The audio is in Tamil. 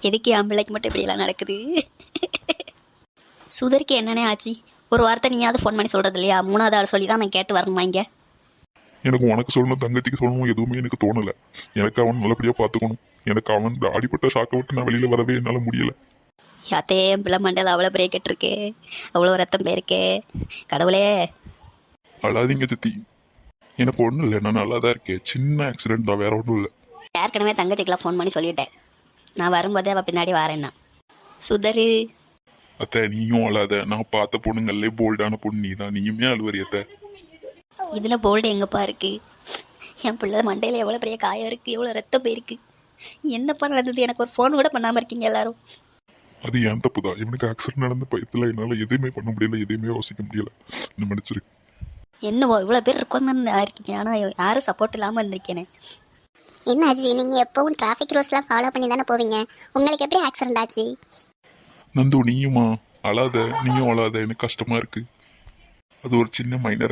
எதுக்கு என் பிள்ளைக்கு மட்டும் இப்படியெல்லாம் நடக்குது? சுதருக்கு என்னன்னே ஆச்சு? ஒரு வார்த்தை நீயாவது ஃபோன் பண்ணி சொல்கிறது இல்லையா? மூணாவது ஆள் சொல்லி தான் நான் கேட்டு வரணுமா இங்கே? எனக்கு உனக்கு சொல்லணும், தங்கச்சிக்கு சொல்லணும், எதுவுமே எனக்கு தோணலை. எனக்கு அவன் நல்லபடியாக பார்த்துக்கணும். எனக்கு அவன் அடிப்பட்ட ஷாக்கை விட்டு நான் வெளியில் வரவே என்னால் முடியலை. யாத்தே என் பிள்ளை மண்டல அவ்வளோ பிரேக்கெட் இருக்கே, அவ்வளோ ரத்தம் போயிருக்கே, கடவுளே. அழாதீங்க சித்தி, எனக்கு ஒன்றும் இல்லை, நான் நல்லா தான் இருக்கேன். சின்ன ஆக்சிடென்ட் தான், வேற ஒன்றும் இல்லை. ஏற்கனவே தங்கச்சிக்கெல்லாம் ஃபோன் பண்ணி சொல்லிட்டேன். நான் வரும்போதே அவள் பின்னாடி வரேன்னா. சுதரு அத்தை நீயும் அழாத. நான் பார்த்த பொண்ணுங்களே போல்டான பொண்ணு நீ தான், நீயுமே அழுவறியத்த. இதில் போல்டு எங்கப்பா இருக்கு? என் பிள்ளை மண்டையில் எவ்வளோ பெரிய காயம் இருக்குது, எவ்வளோ ரத்தம் போயிருக்கு. என்னப்பா நடந்தது? எனக்கு ஒரு ஃபோன் கூட பண்ணாமல் இருக்கீங்க எல்லாரும். அது ஏன் தப்பு தான். இவனுக்கு ஆக்சிடென்ட் நடந்த பயத்தில் என்னால் எதுவுமே பண்ண முடியல, எதுவுமே யோசிக்க முடியல. என்ன மன்னிச்சிரு. என்னவோ இவ்வளோ பேர் இருக்கோன்னு இருக்கீங்க, ஆனால் யாரும் சப்போர்ட் இல்லாமல் இருந்திருக்கேனே. என்ன ஆச்சு? நீங்கள் எப்பவும் டிராஃபிக் ரூல்ஸ்லாம் ஃபாலோ பண்ணி தானே போவீங்க, உங்களுக்கு எப்படி ஆக்சிடென்ட் ஆச்சு? நந்து நீயுமா? அழாத, நீயும் அழாத, எனக்கு கஷ்டமா இருக்கு. அது ஒரு சின்ன மைனர்